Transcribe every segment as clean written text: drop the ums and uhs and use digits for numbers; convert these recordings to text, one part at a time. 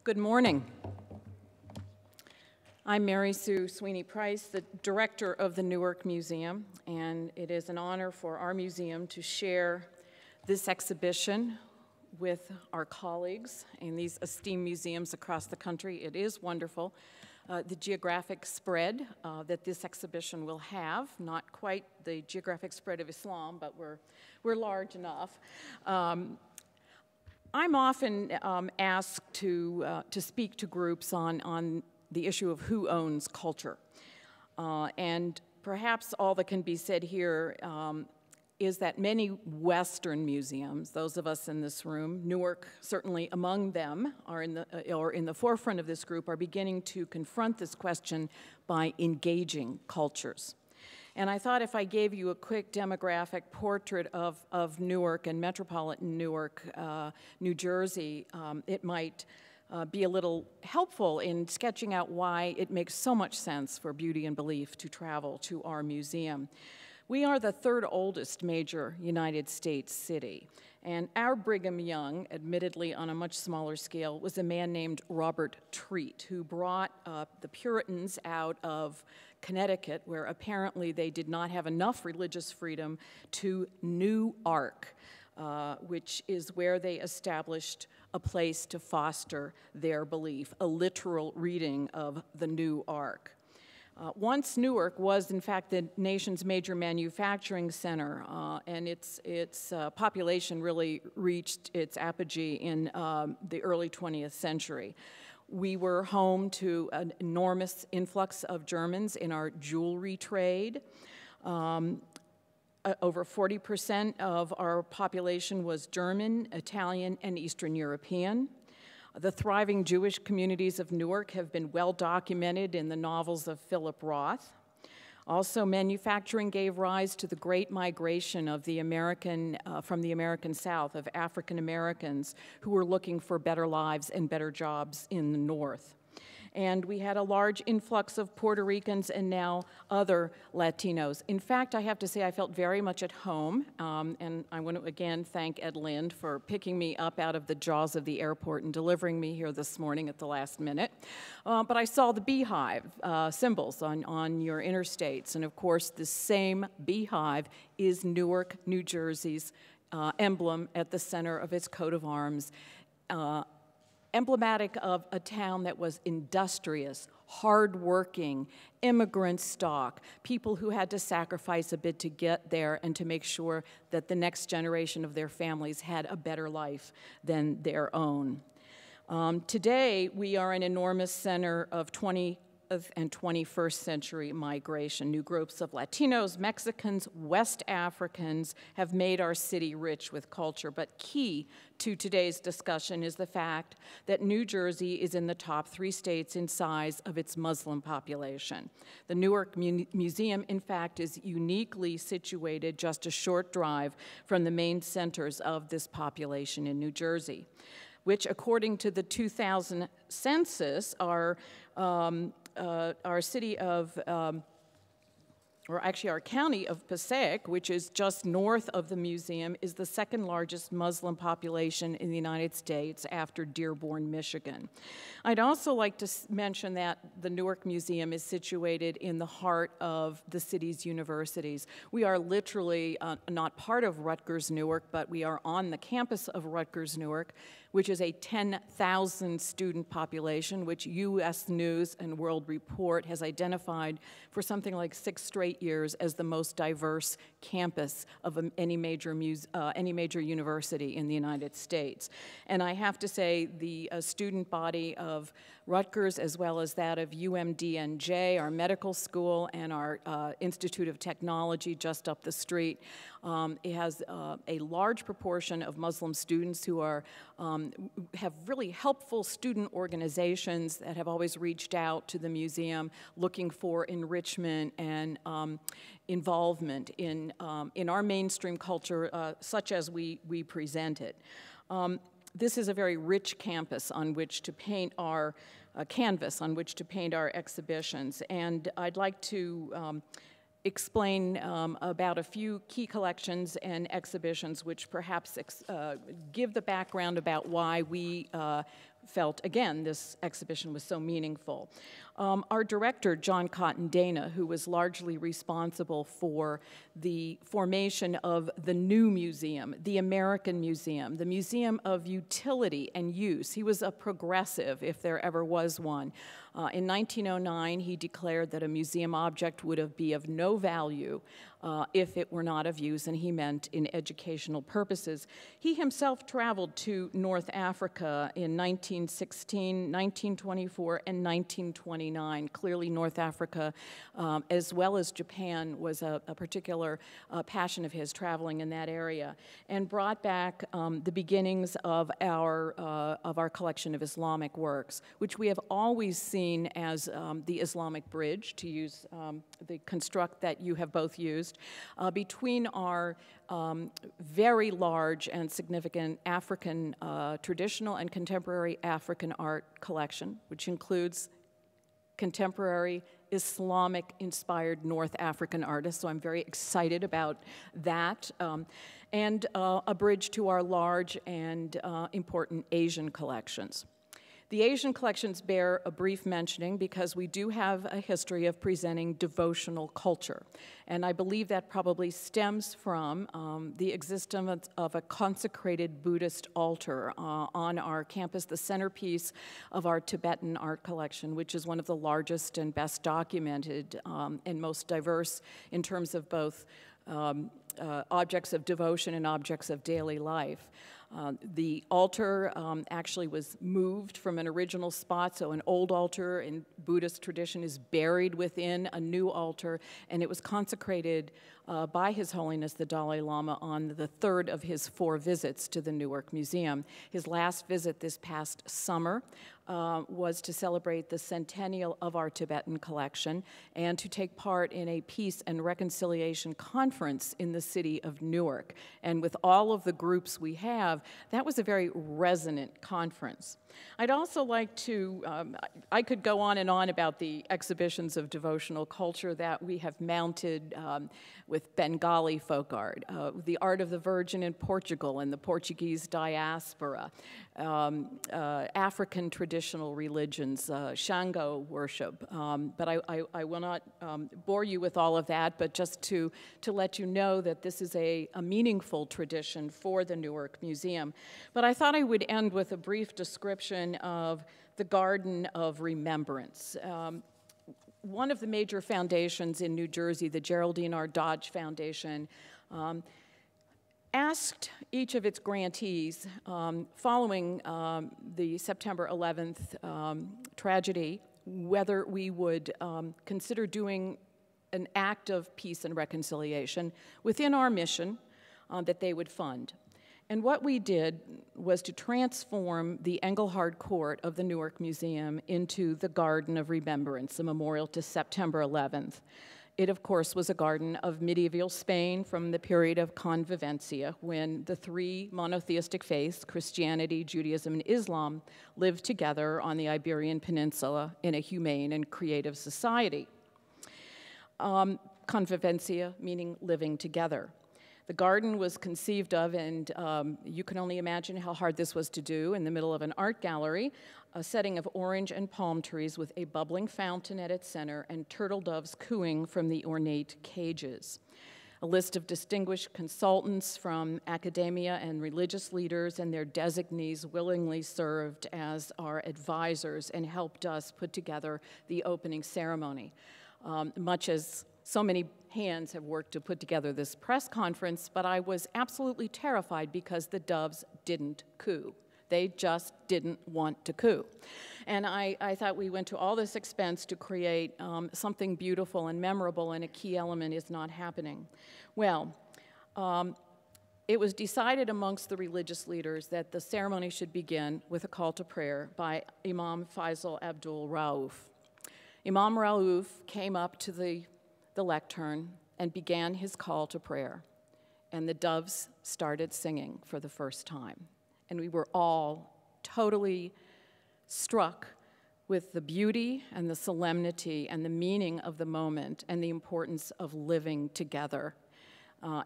Good morning. I'm Mary Sue Sweeney Price, the director of the Newark Museum, and it is an honor for our museum to share this exhibition with our colleagues in these esteemed museums across the country. It is wonderful. The geographic spread that this exhibition will have, not quite the geographic spread of Islam, but we're large enough. I'm often asked to speak to groups on the issue of who owns culture. And perhaps all that can be said here is that many Western museums, those of us in this room, Newark certainly among them, are in the forefront of this group, are beginning to confront this question by engaging cultures. And I thought if I gave you a quick demographic portrait of Newark and metropolitan Newark, New Jersey, it might be a little helpful in sketching out why it makes so much sense for Beauty and Belief to travel to our museum. We are the third oldest major United States city, and our Brigham Young, admittedly on a much smaller scale, was a man named Robert Treat, who brought the Puritans out of Connecticut, where apparently they did not have enough religious freedom, to Newark, which is where they established a place to foster their belief, a literal reading of the New Ark. Once Newark was, in fact, the nation's major manufacturing center, and its population really reached its apogee in the early 20th century. We were home to an enormous influx of Germans in our jewelry trade. Over 40% of our population was German, Italian, and Eastern European. The thriving Jewish communities of Newark have been well documented in the novels of Philip Roth. Also, manufacturing gave rise to the great migration of from the American South, of African Americans who were looking for better lives and better jobs in the North. And we had a large influx of Puerto Ricans and now other Latinos. In fact, I have to say I felt very much at home, and I want to again thank Ed Lind for picking me up out of the jaws of the airport and delivering me here this morning at the last minute. But I saw the beehive symbols on your interstates, and of course the same beehive is Newark, New Jersey's emblem at the center of its coat of arms. Emblematic of a town that was industrious, hardworking, immigrant stock, people who had to sacrifice a bit to get there and to make sure that the next generation of their families had a better life than their own. Today, we are an enormous center of 20th and 21st century migration. New groups of Latinos, Mexicans, West Africans have made our city rich with culture, but key to today's discussion is the fact that New Jersey is in the top 3 states in size of its Muslim population. The Newark Museum, in fact, is uniquely situated just a short drive from the main centers of this population in New Jersey, which, according to the 2000 census, our city of, or actually our county of Passaic, which is just north of the museum, is the second largest Muslim population in the United States after Dearborn, Michigan. I'd also like to mention that the Newark Museum is situated in the heart of the city's universities. We are literally not part of Rutgers Newark, but we are on the campus of Rutgers Newark, which is a 10,000 student population, which U.S. News and World Report has identified for something like 6 straight years as the most diverse campus of any major university in the United States. And I have to say the student body of Rutgers, as well as that of UMDNJ, our medical school, and our Institute of Technology just up the street, it has a large proportion of Muslim students who have really helpful student organizations that have always reached out to the museum looking for enrichment and involvement in our mainstream culture such as we present it. This is a very rich campus on which to paint our canvas, on which to paint our exhibitions, and I'd like to explain about a few key collections and exhibitions which perhaps give the background about why we felt, again, this exhibition was so meaningful. Our director, John Cotton Dana, who was largely responsible for the formation of the new museum, the American Museum, the Museum of Utility and Use. He was a progressive, if there ever was one. In 1909, he declared that a museum object would be of no value if it were not of use, and he meant in educational purposes. He himself traveled to North Africa in 1916, 1924, and 1929. Clearly, North Africa, as well as Japan, was a particular passion of his, traveling in that area, and brought back the beginnings of our collection of Islamic works, which we have always seen as the Islamic bridge, to use the construct that you have both used, between our very large and significant African traditional and contemporary African art collection, which includes contemporary Islamic-inspired North African artists, so I'm very excited about that, and a bridge to our large and important Asian collections. The Asian collections bear a brief mentioning because we do have a history of presenting devotional culture. And I believe that probably stems from the existence of a consecrated Buddhist altar on our campus, the centerpiece of our Tibetan art collection, which is one of the largest and best documented and most diverse in terms of both objects of devotion and objects of daily life. The altar actually was moved from an original spot, so an old altar in Buddhist tradition is buried within a new altar, and it was consecrated by His Holiness the Dalai Lama on the third of his 4 visits to the Newark Museum. His last visit this past summer was to celebrate the centennial of our Tibetan collection and to take part in a peace and reconciliation conference in the city of Newark. And with all of the groups we have, that was a very resonant conference. I'd also like to, I could go on and on about the exhibitions of devotional culture that we have mounted with Bengali folk art, the art of the Virgin in Portugal and the Portuguese diaspora, African traditional religions, Shango worship. But I will not bore you with all of that, but just to let you know that this is a meaningful tradition for the Newark Museum. But I thought I would end with a brief description of the Garden of Remembrance. One of the major foundations in New Jersey, the Geraldine R. Dodge Foundation, asked each of its grantees, following the September 11th tragedy, whether we would consider doing an act of peace and reconciliation within our mission that they would fund. And what we did was to transform the Engelhard Court of the Newark Museum into the Garden of Remembrance, a memorial to September 11th. It, of course, was a garden of medieval Spain from the period of convivencia, when the 3 monotheistic faiths, Christianity, Judaism, and Islam, lived together on the Iberian Peninsula in a humane and creative society. Convivencia meaning living together. The garden was conceived of, and you can only imagine how hard this was to do, in the middle of an art gallery, a setting of orange and palm trees with a bubbling fountain at its center and turtle doves cooing from the ornate cages. A list of distinguished consultants from academia and religious leaders and their designees willingly served as our advisors and helped us put together the opening ceremony. Much as so many hands have worked to put together this press conference, but I was absolutely terrified because the doves didn't coo. They just didn't want to coo. And I thought we went to all this expense to create something beautiful and memorable, and a key element is not happening. Well, it was decided amongst the religious leaders that the ceremony should begin with a call to prayer by Imam Faisal Abdul Rauf. Imam Rauf came up to the lectern and began his call to prayer. And the doves started singing for the first time. And we were all totally struck with the beauty and the solemnity and the meaning of the moment and the importance of living together.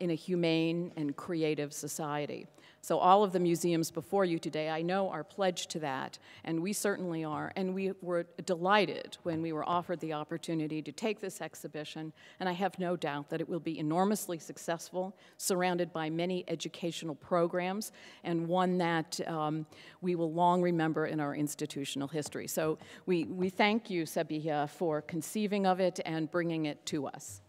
in a humane and creative society. So all of the museums before you today, I know, are pledged to that, and we certainly are. And we were delighted when we were offered the opportunity to take this exhibition, and I have no doubt that it will be enormously successful, surrounded by many educational programs, and one that we will long remember in our institutional history. So we thank you, Sabiha, for conceiving of it and bringing it to us.